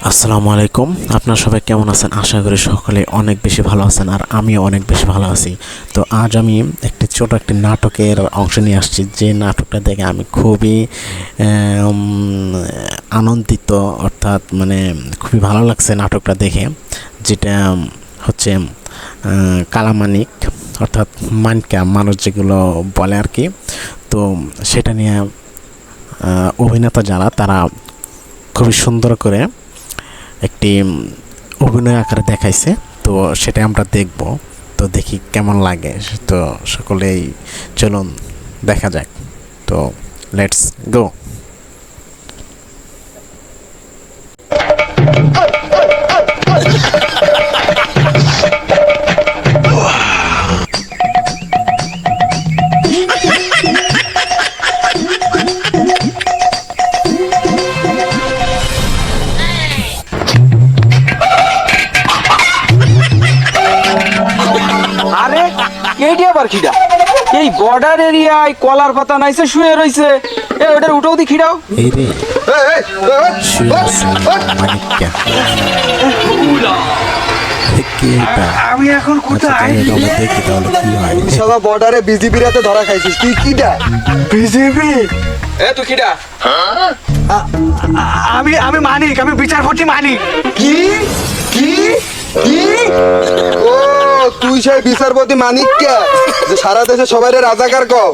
আসসালামু আলাইকুম। আপনারা সবাই কেমন আছেন? আশা করি সকলে অনেক বেশি ভালো আছেন, আর আমিও অনেক বেশি ভালো আছি। তো আজ আমি ছোট একটি নাটকের অংশ নিয়ে আসছি, যে নাটকটা দেখে আমি খুবই আনন্দিত, অর্থাৎ খুবই ভালো লাগছে নাটকটা দেখে। যেটা হচ্ছে কালামানিক, অর্থাৎ মানকা মানুষ যেগুলো বলে আর কি। তো সেটা নিয়ে অভিনেতা যারা, তারা খুবই সুন্দর করে একটি অভিনয় আকারে দেখাইছে। তো সেটা আমরা দেখব, তো দেখি কেমন লাগে। তো সকলেই চলুন দেখা যাক। তো লেটস গো। আরে এইটা আবার খিডা? এই বর্ডার এরিয়ায় কলার পাতা নাইছে শুয়ে রইছে। ওটার উঠাও দি খিড়াও। এই রে শুয়ে আছে মানিক্কা। কি এটা? আমি এখন কোথায়? আচ্ছা, তাহলে দেখি তাহলে কি হয়। সবা বর্ডারে বিজেপি রাতে ধরা খাইছিস তুই কিডা? বিজেপি? তুই খিডা? আমি মানিক, আমি বিচারপতি মানিক। কি কি কি? ও তুই সেই বিচারপতি মানিক কে, যে সারা দেশে সবাইরে রাজাকার কও?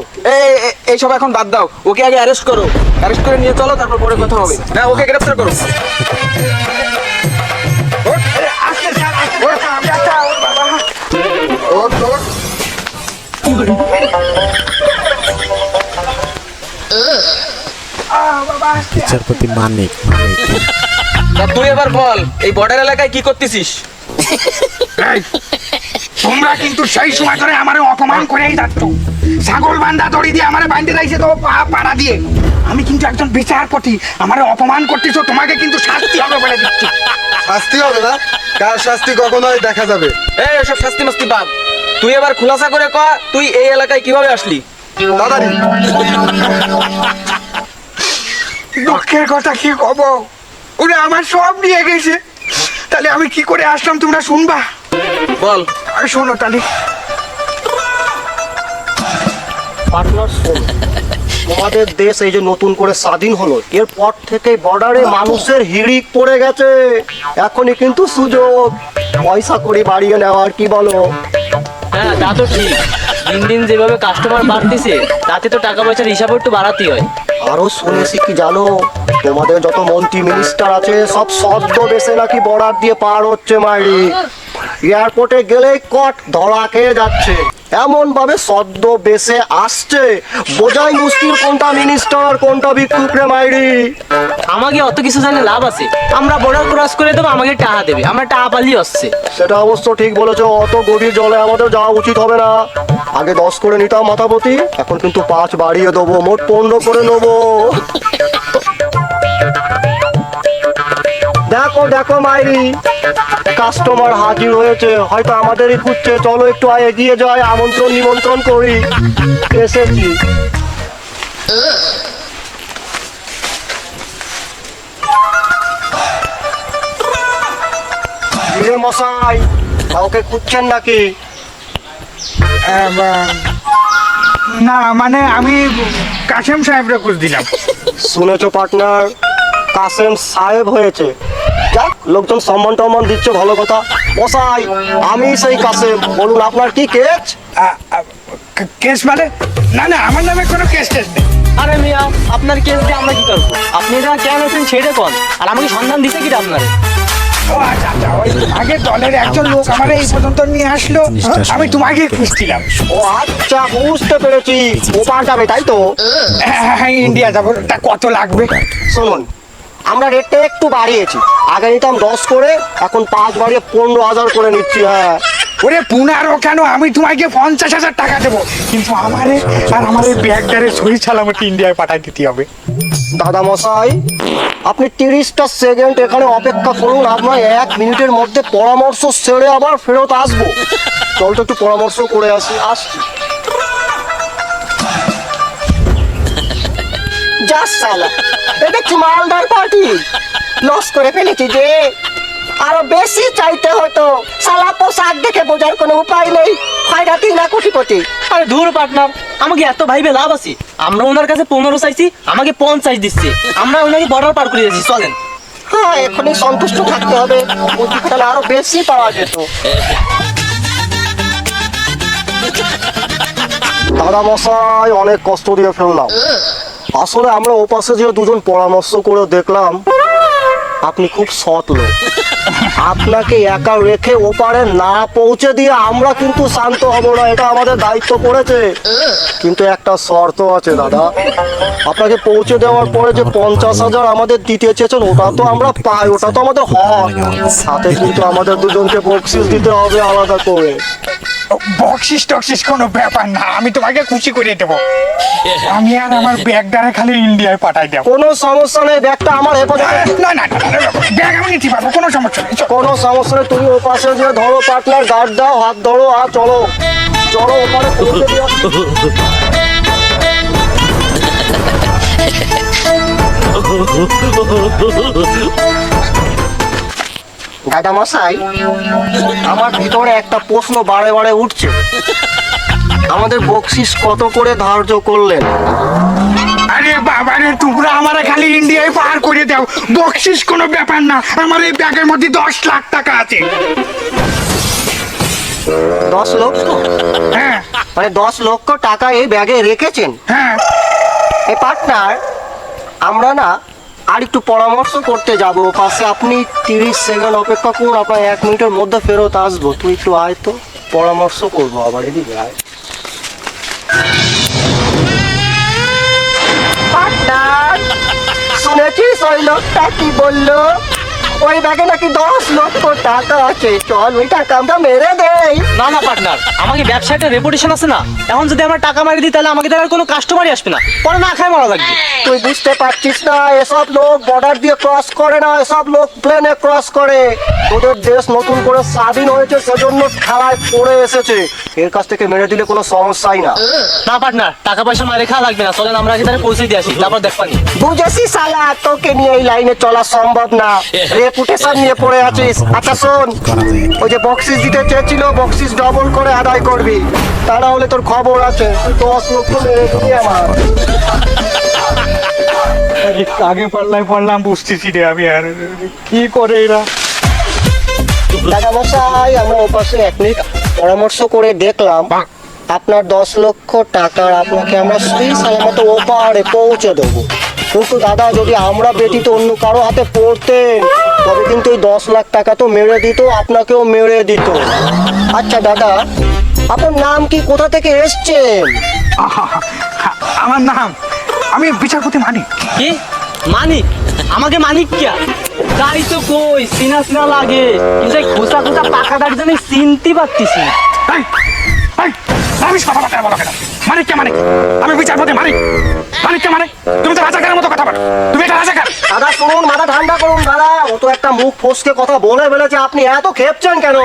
এই সব এখন বাদ দাও, ওকে আগে অ্যারেস্ট করো। অ্যারেস্ট করে নিয়ে চলো, তারপর পরে কথা হবে। না, ওকে গ্রেফতার করো। ওঠ, ওঠ। বিচারপতি মানিক। তা তুই এবার বল, এই বর্ডার এলাকায় কি করতেছিস? তোমরা কিন্তু সেই সময় ধরে আমারে অপমান করেই যাচ্ছ। ছাগল বান্ধা দড়ি দিয়ে আমারে বাঁধতে রাইছে তো পাড়া দিয়ে। আমি কিন্তু একজন বিচারপতি, আমারে অপমান করতেছো, তোমাকে কিন্তু শাস্তি হবে বলে দিচ্ছি। শাস্তি হবে না? কার শাস্তি কখন হয় দেখা যাবে। এসব শাস্তি মাস্তি বাদ, তুই এবার খুলাসা করে কর, তুই এই এলাকায় কিভাবে আসলি? তাড়াতাড়ি। দুঃখের কথা কি কব, ওরা আমার সব নিয়ে গেছে। তাহলে আমি কি করে আসলাম তোমরা শুনবা। বল। আর শোনো তাহলে। তোমাদের দেশ এই যে নতুন করে স্বাধীন হলো, এরপর থেকে বর্ডারে মানুষের হিড়িক পড়ে গেছে। এখনই কিন্তু সুযোগ পয়সা করে বাড়িয়ে নেওয়ার, কি বলো? হ্যাঁ, তা তো ঠিক। দিন দিন যেভাবে কাস্টমার বাড়তেছে, তাতে তো টাকা পয়সার হিসাব একটু বাড়াতেই হয়। আরো শুনেছি কি জানো, তোমাদের যত মন্ত্রী মিনিস্টার আছে সব সদ্য বেসে নাকি বর্ডার দিয়ে পার হচ্ছে মাইরি। এয়ারপোর্টে গেলেই কট ধরা খেয়ে যাচ্ছে, এমন ভাবে সদ্য বেসে আসছে, বোঝাই মুশকিল কোনটা মিনিস্টার কোনটা ভিক্ষুক রে মাইরি। আমাকে অত কিছু জানে লাভ আছে? আমরা বর্ডার ক্রস করে দেবো, আমাকে টাকা দেবে, আমরা টাকা পালিয়ে আসছে। সেটা অবশ্য ঠিক বলেছো, অত গভীর জলে আমাদের যাওয়া উচিত হবে না। আগে 10 করে নিতাম মাথাপতি, এখন কিন্তু 5 বাড়িয়ে দেবো, মোট 15 করে নেবো। দেখো দেখো মাইরি, কাস্টমার হাজির হয়েছে, হয়তো আমাদেরই খুঁজছে। চলো একটু এগিয়ে যাই, আমন্ত্রণ নিমন্ত্রণ করি। এসেছি। মশাই, কাউকে খুঁজছেন নাকি? না মানে আমি কাশেম সাহেবরে খোঁজ দিলাম। শুনেছো পার্টনার, কাসেম সাহেব হয়েছে। যাক, লোকজন সম্মান টম্মান দিচ্ছে, ভালো কথা। মশাই, আমি সেই কাসেম, বলুন আপনার কি কেস? কেস মানে? না না, আমার নামে কোনো কেস টেস নেই। আরে মিয়া, আপনার কেস দিয়ে আমরা কি করবো? আপনি যা কেন আছেন সেটা কন, আর আমাকে সন্ধান দিতে কি আপনার? ও আচ্ছা আচ্ছা, ওই আগে দলের একজন লোক আমার এই পর্যন্ত নিয়ে আসলো, আমি তোমাকে খুঁজছিলাম। ও আচ্ছা, বুঝতে পেরেছি, ওপার যাবে তাই তো? হ্যাঁ, ইন্ডিয়া যাবো। তা কত লাগবে? শুনুন, আমরা রেটটা একটু বাড়িয়েছি। আগে নিতাম 10 করে, এখন 5 বাড়িয়ে 15,000 করে নিচ্ছি। হ্যাঁ। ওরে পুনারও কেন, আমি তোমাকে 50,000 টাকা দেবো, কিন্তু আমারে আর আমার এই ব্যাগটারে সহি সালামতি ইন্ডিয়ায় পাঠাই দিতে হবে। দাদা মশাই, আপনি 30টা সেকেন্ড এখানে অপেক্ষা করুন, আপনার 1 মিনিটের মধ্যে পরামর্শ সেরে আবার ফেরত আসবো। চল তো একটু পরামর্শ করে আসছি। যা সালা, এটা কি মালদার পার্টি? লস করে ফেলেছি যে, আরো বেশি চাইতে হতো। সালা পোশাক দেখে বোঝার কোনো উপায় নেই, খয়রাতি না কোটিপতি। আরে ধুর পার্টনার, আমাকে এত ভাইবে লাভ আছে? আমরা ওনার কাছে 15 চাইছি, আমাকে 50 দিচ্ছে। আমরা ওনাকে বর্ডার পার করে দিয়েছি, চলেন। হ্যাঁ, এখনই সন্তুষ্ট থাকতে হবে, তাহলে আরো বেশি পাওয়া যেত। দাদা মশাই, অনেক কষ্ট দিয়ে ফেললাম। আসলে আমরা ওপাশে যে দুজন পরামর্শ করে দেখলাম, আপনি খুব সৎ লোক। আপনাকে একা রেখে ওপারে না পৌঁছে দিয়ে আমরা কিন্তু শান্ত হব না, এটা আমাদের দায়িত্ব পড়েছে। কিন্তু একটা শর্ত আছে দাদা, আপনাকে পৌঁছে দেওয়ার পরে যে 50,000 আমাদের দিতে চেয়েছেন, ওটা তো আমরা পাই, ওটা তো আমাদের হক। সাথে কিন্তু আমাদের দুজনকে বকশিস দিতে হবে আলাদা করে। বকশিস টকশিস কোনো ব্যাপার না, আমি তোমাকে খুশি করে দেবো। আমি আর আমার ব্যাগটারে খালি ইন্ডিয়ায় পাঠাই দেবো। কোনো সমস্যা নেই, ব্যাগটা আমার হেফাজতে। না না না, ব্যাগ আমি নিতে পারবো, কোনো সমস্যা নেই। কোনো সমস্যা নেই, তুমি ওপাশে যে ধরো পার্টনার, গার্ড দাও, হাত ধরো আর চলো চলো ওপারে পৌঁছে দিও। দাদা মশাই, আমার ভিতরে একটা প্রশ্ন বারে বারে উঠছে, আমাদের বকশিস কত করে ধার্য করলেন? আরে বাবা রে, তোমরা আমার খালি ইন্ডিয়ায় পার করে দাও, বকশিস কোনো ব্যাপার না। আমার এই ব্যাগের মধ্যে 10 লাখ টাকা আছে। 10 লক্ষ? হ্যাঁ মানে 10 লক্ষ টাকা এই ব্যাগে রেখেছেন? হ্যাঁ। এই পার্টনার, আমরা না আর একটু পরামর্শ করতে যাব পাশে। আপনি 30 সেকেন্ড অপেক্ষা করুন, আপনার 1 মিনিটের মধ্যে ফেরত আসবো। তুই একটু আয় তো, পরামর্শ করবো আবার, এদিকে আয়। পার্টনার, শুনেছিস ওই লোকটা কি বললো? ওই ব্যাগে নাকি 10 লক্ষ টাকা আছে। চল ওই টাকা আমরা মেরে দেই। না না পার্টনার, আমাকে ব্যবসায়টা রেপুটেশন আছে না, এখন যদি আমরা টাকা মারি দিই তাহলে আমাকে তার আর কোনো কাস্টমারই আসবে না, পরে না খায় মারা লাগবে। তুই বুঝতে পারছিস না, এসব লোক বর্ডার দিয়ে ক্রস করে না, এসব লোক প্লেনে ক্রস করে। তোদের দেশ নতুন করে স্বাধীন হয়েছে, সেজন্য খেলায় পড়ে এসেছে। এর কাছ থেকে মেরে দিলে কোনো সমস্যাই না। না পার্টনার, টাকা পয়সা মারে খাওয়া লাগবে না, চলেন আমরা আগে তাহলে পৌঁছে দিয়ে আসি, তারপর দেখবানি। বুঝেছি শালা, তোকে নিয়ে এই লাইনে চলা সম্ভব না, রেপুটেশন নিয়ে পড়ে আছিস। আচ্ছা শোন, ওই যে বক্সিস দিতে চেয়েছিল, বক্সিস ডবল করে আদায় করবি, তা না হলে তোর খবর আছে। 10 লক্ষ মেরে দিবি আমার। আগে পাল্লায় পড়লাম, বুঝতেছি রে আমি আর কি করে এরা। দাদা মশাই, আমরা ওপাশে 1 মিনিট পরামর্শ করে দেখলাম, আপনার 10 লক্ষ টাকার আপনাকে আমরা সেই সালামত ওপারে পৌঁছে দেবো। কিন্তু দাদা, যদি আমরা ব্যতীত অন্য কারো হাতে পড়তেন, তবে কিন্তু এই 10 লাখ টাকা তো মেরে দিত, আপনাকেও মেরে দিত। আচ্ছা দাদা, আপনার নাম কি, কোথা থেকে এসছেন? আমার নাম, আমি বিচারপতি মানিক। কি মানিক? আমাকে মানিক কিয়া? গাড়ি তো কই চিনা চিনা লাগে, কিন্তু এই খোসা খোসা পাকা দাড়ি জন্য চিনতে পারতিস না। এই, এই, আমি কথা বলো কেন? মানিক কে মানিক? আমি বিচারপতি মানিক। মানিক কে মানে? তুমি তো রাজাকারের মতো কথা বলো, তুমি একটা রাজাকার। দাদা শুনুন, মাথা ঠান্ডা করুন দাদা, ও তো একটা মুখ ফসকে কথা বলে ফেলেছে, আপনি এত খেপছেন কেন?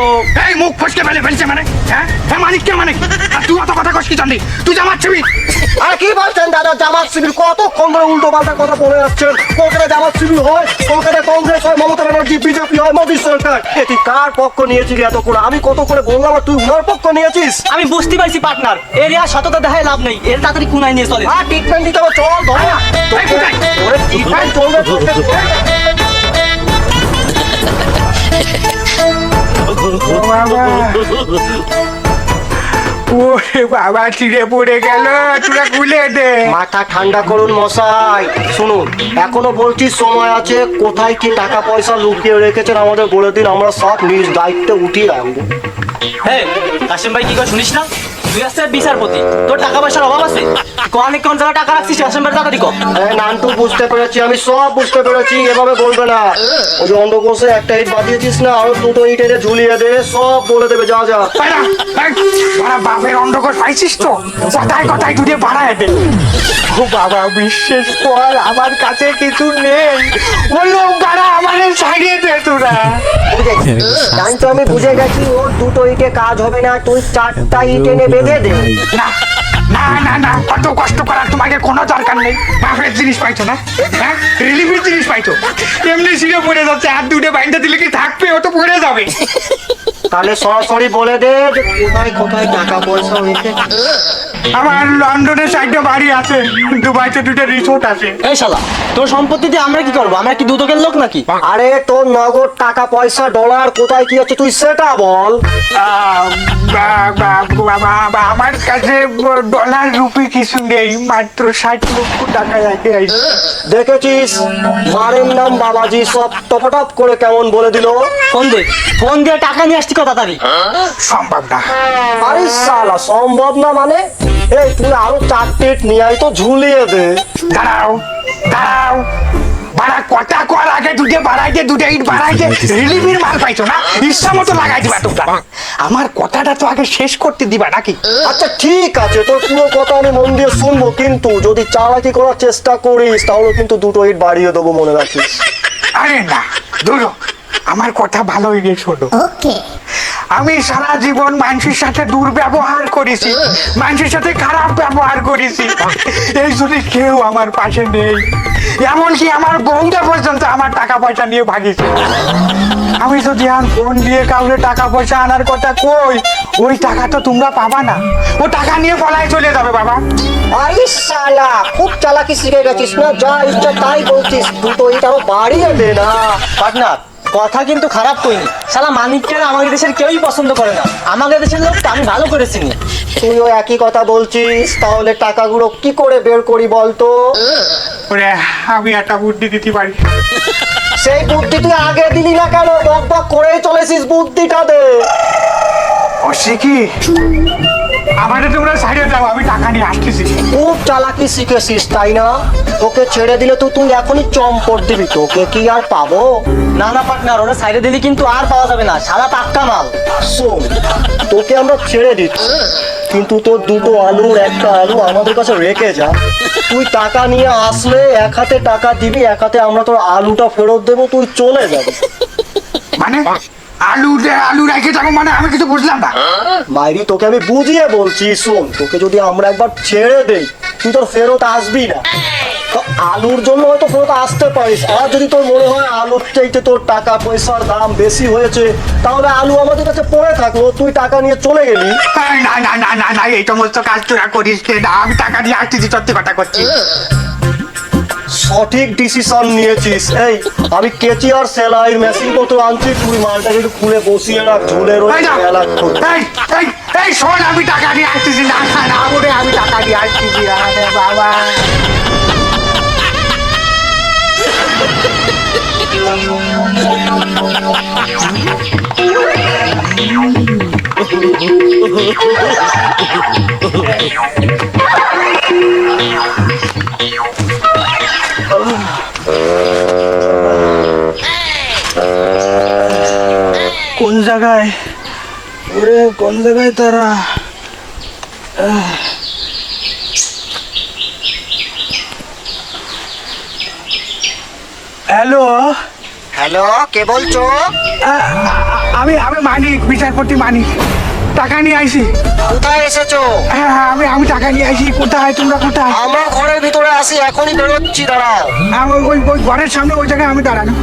এই মুখ ফসকে ফেলছে মানে? হ্যাঁ হ্যাঁ, মানিক কে মানে? আর তুই অত কথা কস কি জানলি? তুই জামাত ছিবি? আরে কি বলছেন দাদা, জামাত শিবির? কতক্ষণ ধরে উল্টো পাল্টা কথা বলে যাচ্ছেন। কলকাতায় জামাত শিবির হয়, কলকাতায় কংগ্রেস হয়, মমতা ব্যানার্জি বিজেপি হয়, মোদী সরকার। তুই কার পক্ষ নিয়েছিলি এত করে? আমি কত করে বললাম আর তুই উনার পক্ষ নিয়েছিস? আমি বুঝতে পারছি পার্টনার, এরিয়া সততা দেখায় লাভ নেই, এর তাড়াতাড়ি কুনায় নিয়ে চলে। আর ট্রিটমেন্ট দিতে হবে, চল ধর না। এই কোথায়? ওরে ট্রিটমেন্ট চলবে চলবে। ওরে বাবা, চিড়ে পড়ে গেল, তুই খুলে দে। মাথা ঠান্ডা করুন মশাই। শুনুন, এখনো বলছি সময় আছে, কোথায় কি টাকা পয়সা লুকিয়ে রেখেছেন আমাদের বলে দিন, আমরা সব নিজ দায়িত্বে উঠিয়ে আনবো। হ্যাঁ কাশিম ভাই, কি কর শুনিস না? তুই আসছে বিচারপতি, তোর টাকা পয়সার অভাব আছে? অনেক কোন জায়গায় টাকা রাখছিস, কাশিম ভাই টাকা দিকো। নানটু, বুঝতে পেরেছি, আমি সব বুঝতে পেরেছি, এভাবে বলবে না। ওই যে অন্ধকোষে একটা ইট বাঁধিয়েছিস না, আরো 2টো ইট এনে ঝুলিয়ে দে, সব বলে দেবে। যা যা। বাপের অন্ধকর পাইছিস তো, কথায় কথায় দুধে বাড়ায় দে। ও বাবা, বিশ্বাস কর, আমার কাছে কিছু নেই, বললো বাড়া আমার ছাড়িয়ে দে তোরা। নানটু, আমি বুঝে গেছি, ওর 2টো ইটে কাজ হবে না, তুই 4টা ইট এনে বেঁধে দে। না না না না, অত কষ্ট করার তোমাকে কোনো দরকার নেই। বাপের জিনিস পাইছো না, হ্যাঁ রিলিফের জিনিস পাইছো। এমনি সিঁড়ে পড়ে যাচ্ছে, হাত দুটো বাইন্দা দিলে কি থাকবে? ও তো পড়ে যাবে। তাহলে সরাসরি বলে দে যে কোথায় কোথায় টাকা পয়সা রেখে। আমার লন্ডনের সাইডে বাড়ি আছে, দুবাইতে দুটো রিসোর্ট আছে। এই শালা, তোর সম্পত্তি দিয়ে আমরা কি করবো? আমরা কি দুদকের লোক নাকি? আরে তোর নগদ টাকা পয়সা ডলার কোথায় কি আছে তুই সেটা বল। আমার কাছে ডলার রুপি কিছু নেই, মাত্র 60 লক্ষ টাকা রেখে আইছি। দেখেছিস মারের নাম বাবাজি সব টপটপ করে কেমন বলে দিল। ফোন দে, ফোন দিয়ে টাকা নিয়ে আসছি কথা তারি। সম্ভব না। আরে শালা সম্ভব না মানে? এই তুই আরো 4 নিয়ে আয় তো ঝুলিয়ে দে। দাঁড়াও দাঁড়াও, বাড়া কথা কর আগে, দুটো বাড়াইতে দুটো ইট বাড়াইতে রিলিফের মাল পাইছো না, ইচ্ছা মতো লাগাই দিবা তোমরা। আমার কথাটা তো আগে শেষ করতে দিবা নাকি? আচ্ছা ঠিক আছে, তোর পুরো কথা আমি মন দিয়ে শুনবো, কিন্তু যদি চালাকি করার চেষ্টা করিস তাহলে কিন্তু 2 ইট বাড়িয়ে দেবো, মনে রাখিস। আরে না ধরো, আমার কথা ভালোই রে শোনো। আমি সারা জীবন মানুষের সাথে দুর্ব্যবহার করেছি, মানুষের সাথে খারাপ ব্যবহার করেছি, এই জন্য কেউ আমার পাশে নেই। এমনকি আমার বউটা পর্যন্ত আমার টাকা পয়সা নিয়ে ভাগিয়েছে। আমি যদি আর ফোন দিয়ে কাউকে টাকা পয়সা আনার কথা কই, ওই টাকা তো তোমরা পাবা না, ও টাকা নিয়ে পলায় চলে যাবে বাবা। আরে শালা খুব চালাকি শিখে গেছিস না, যা ইচ্ছা তাই বলছিস, 2 ইট আরো বাড়িয়ে দে না। পার্টনার, কথা কিন্তু খারাপ কইনি। শালা মানিককে আমাদের দেশের কেউই পছন্দ করে না, আমাদের দেশের লোকটা আমি ভালো করে চিনি। তুইও একই কথা বলছিস, তাহলে টাকাগুলো কি করে বের করি বলতো? ওরে আমি একটা বুদ্ধি দিতে পারি। সেই বুদ্ধি তুই আগে দিলি না কেন? বক বক করেই চলেছিস, বুদ্ধিটা দে। ও সে কি, আমাদের তোমরা সাইডে যাও, আমি টাকা নিয়ে আসতেছি। খুব চালাকি শিখেছিস তাই না? তোকে ছেড়ে দিলে তো তুই এখনই চম্পট দিবি, তোকে কি আর পাবো? না না পার্টনার, ওরা সাইডে দিলে কিন্তু আর পাওয়া যাবে না, শালা পাক্কা মাল। শোন, তোকে আমরা ছেড়ে দিচ্ছি, কিন্তু তোর 2 আলুর 1টা আলু আমাদের কাছে রেখে যা। তুই টাকা নিয়ে আসলে এক হাতে টাকা দিবি, এক হাতে আমরা তোর আলুটা ফেরত দেবো, তুই চলে যাবি। মানে আলু রেখে যাবো মানে? আমি কিছু বুঝলাম না। মাইরি তোকে আমি বুঝিয়ে বলছি, শোন, তোকে যদি আমরা একবার ছেড়ে দেই তুই তোর ফেরত আসবি না। তো আলুর জন্য হয়তো ফেরত আসতে পারিস, আর যদি তোর মনে হয় আলুর চাইতে তোর টাকা পয়সার দাম বেশি হয়েছে, তাহলে আলু আমাদের কাছে পড়ে থাকলো, তুই টাকা নিয়ে চলে গেলি। এই, না না না না না, এই সমস্ত কাজ তোরা করিস না, আমি টাকা দিয়ে আসতেছি, সত্যি কথা করছি। সঠিক ডিসিশন নিয়েছিস। এই আমি কেচি আর সেলাইয়ের মেশিন পত্র আনছি, তুই মালটাকে একটু খুলে বসিয়ে রাখ, ঝুলে এই রয়েছে না, এলাক্ষণ। এই শোন, আমি টাকা দিয়ে আসতেছি। না না না ওরে, আমি টাকা দিয়ে আসতেছি। আরে বাবা, কোন জায়গায় ওরে, কোন জায়গায় তারা? হ্যালো, হ্যালো, কে বলছো? আমি মানিক, বিচারপতি মানিক, টাকা নিয়ে আইছি। কোথায় এসেছো? হ্যাঁ আমি টাকা নিয়ে আইছি। কোথায় তোমরা, কোথায়? আমরা ঘরের ভিতরে আসি, এখনই বেরোচ্ছি, দাঁড়াও। ওই ঘরের সামনে ওই জায়গায় আমি দাঁড়ানো।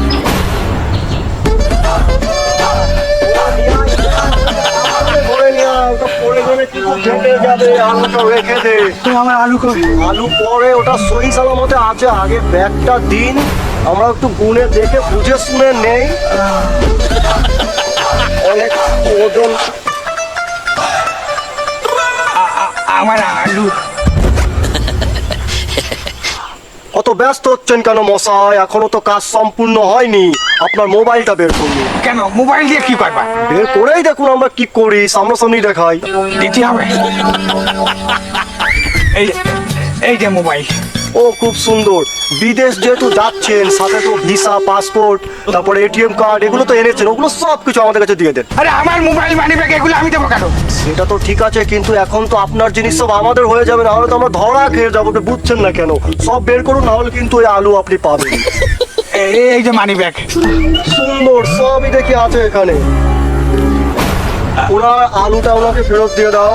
ঘরে নিয়ে আয়, ওটা পড়ে গেলে কিন্তু ঘেটে যাবে, আলুটা রেখে দে। তো আমার আলু কই? আলু পরে ওটা সহি সালামতে আছে, আগে ব্যাগটা দিন, আমরা একটু গুনে দেখে বুঝে শুনে নেই। অনেক ওজন। আমার আলু। অত ব্যস্ত হচ্ছেন কেন মশাই? এখনো তো কাজ সম্পূর্ণ হয়নি, আপনার মোবাইলটা বের করুন। কেন মোবাইল দিয়ে কি করবা? বের করেই দেখুন আমরা কি করি, সামনাসামনি দেখাই। দিতে হবে। এই যে মোবাইল। ও খুব সুন্দর। বিদেশ যেহেতু যাচ্ছেন, সাথে তো ভিসা, পাসপোর্ট, তারপরে এটিএম কার্ড, এগুলো তো এনেছেন, ওগুলো সব কিছু আমাদের কাছে দিয়ে দেন। আরে আমার মোবাইল মানি ব্যাগ এগুলো আমি দেবো কেন? সেটা তো ঠিক আছে, কিন্তু এখন তো আপনার জিনিস সব আমাদের হয়ে যাবে, নাহলে তো আমরা ধরা খেয়ে যাবো, তো বুঝছেন না কেন? সব বের করুন, নাহলে কিন্তু ওই আলু আপনি পাবেন। এই যে মানি ব্যাগ। সুন্দর, সবই দেখি আছে এখানে। ওনার আলুটা ওনাকে ফেরত দিয়ে দাও।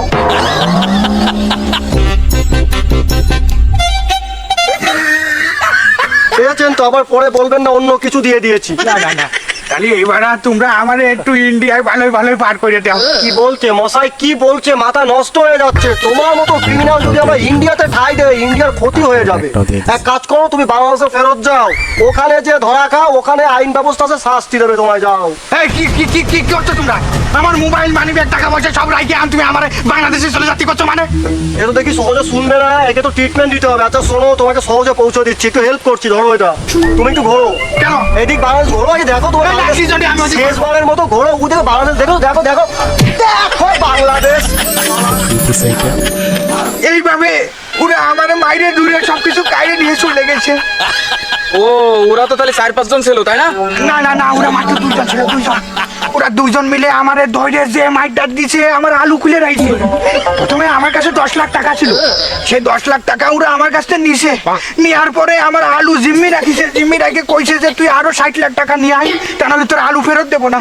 পেয়েছেন তো, আবার পরে বলবেন না অন্য কিছু দিয়ে দিয়েছি। না না না, তাহলে এবার আর তোমরা আমার একটু ইন্ডিয়ায় ভালোই ভালোই পার করে দাও। কি বলছে মশাই, কি বলছে? মাথা নষ্ট হয়ে যাচ্ছে। তোমার মতো ক্রিমিনাল যদি আমরা ইন্ডিয়াতে ঠাই দেয়, ইন্ডিয়ার ক্ষতি হয়ে যাবে। একটাও দিয়ে দিচ্ছি। এক কাজ করো, তুমি বাংলাদেশে ফেরত যাও, ওখানে যে ধরা খাও, ওখানে আইন ব্যবস্থা আছে, শাস্তি দেবে তোমায়। যাও। এই কি কি কি কি করছো তোমরা? আমার মোবাইল মানি ব্যাগ টাকা পয়সা সব রাখি আন, তুমি আমার বাংলাদেশে চলে যাচ্ছি করছো মানে? এ তো দেখি সহজে শুনবে না, একে তো ট্রিটমেন্ট দিতে হবে। আচ্ছা শোনো, তোমাকে সহজে পৌঁছে দিচ্ছি, একটু হেল্প করছি, ধরো এটা। তুমি একটু ঘোরো। কেন? এদিক বাংলাদেশ ঘোরো, আগে দেখো তোমার এই লাঠি যদি আমি ওদিকে- শেষবারের মতো ঘোরো, উঠে বাংলাদেশ দেখো, দেখো দেখো দেখো বাংলাদেশ। দিতেছে এটা। এইভাবে ওরা আমার মাইরে দূরে সবকিছু কাইরে নিয়ে চলে গেছে। ও ওরা তো তাহলে 4-5 জন ছিল তাই না? না না না, ওরা মাত্র 2 জন ছিল, 2 জন। ওরা 2 জন মিলে আমারে ধৈর্য যে মাইকটা দিছে, আমার আলু খুলে রাখছে। প্রথমে আমার কাছে 10 লাখ টাকা ছিল, সেই 10 লাখ টাকা ওরা আমার কাছ থেকে নিছে। নেওয়ার পরে আমার আলু জিম্মি রাখিছে, জিম্মি রাখে কইছে যে তুই আরো 60 লাখ টাকা নিয়ে আয়, তা নাহলে তোর আলু ফেরত দেবো না।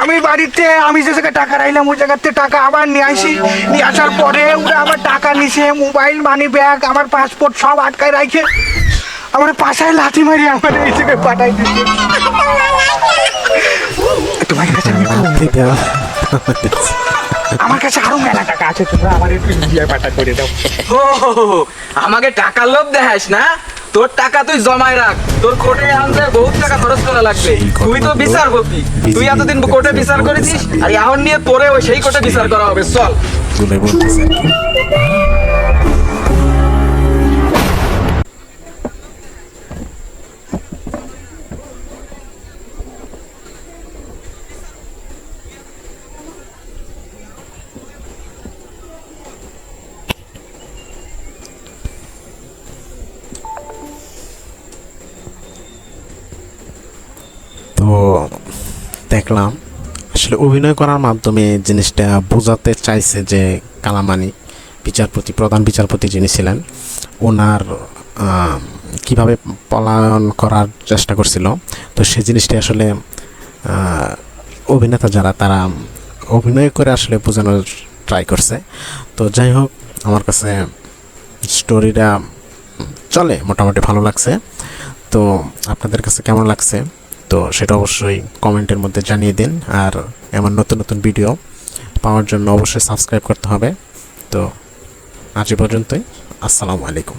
আমি বাড়িতে আমি যে জায়গায় টাকা রাখলাম ওই জায়গাতে টাকা আবার নিয়ে আসি। নিয়ে আসার পরে ওরা আমার টাকা নিছে, মোবাইল মানি ব্যাগ আমার পাসপোর্ট সব আটকায় রাখে, আমার পাশায় লাথি মারি আমার এই জায়গায় পাঠাই দিচ্ছে। তোমার কাছে আমি লাথি দেওয়া। আমার কাছে আরো মেলা টাকা আছে, তোমরা আমার একটু ইন্ডিয়ায় পাঠা করে দাও। ও আমাকে টাকার লোভ দেখাস না, তোর টাকা তুই জমায় রাখ, তোর কোর্টে আনতে বহুত টাকা খরচ করা লাগবে। তুই তো বিচারপতি, তুই এতদিন কোর্টে বিচার করেছিস, আর এখন নিয়ে তোরে ওই সেই কোর্টে বিচার করা হবে। চল। বলে বলতেছে আর কি। তো দেখলাম আসলে অভিনয় করার মাধ্যমে জিনিসটা বোঝাতে চাইছে যে কালামানিক বিচারপতি, প্রধান বিচারপতি যিনি ছিলেন, ওনার কিভাবে পলায়ন করার চেষ্টা করছিল। তো সেই জিনিসটা আসলে অভিনেতা যারা তারা অভিনয় করে আসলে বোঝানোর ট্রাই করছে। তো যাই হোক, আমার কাছে স্টোরিটা চলে, মোটামুটি ভালো লাগছে। তো আপনাদের কাছে কেমন লাগছে তো সেটা অবশ্যই কমেন্টের মধ্যে জানিয়ে দিন। আর এমন নতুন নতুন ভিডিও পাওয়ার জন্য অবশ্যই সাবস্ক্রাইব করতে হবে। তো আজ এ পর্যন্তই, আসসালামু আলাইকুম।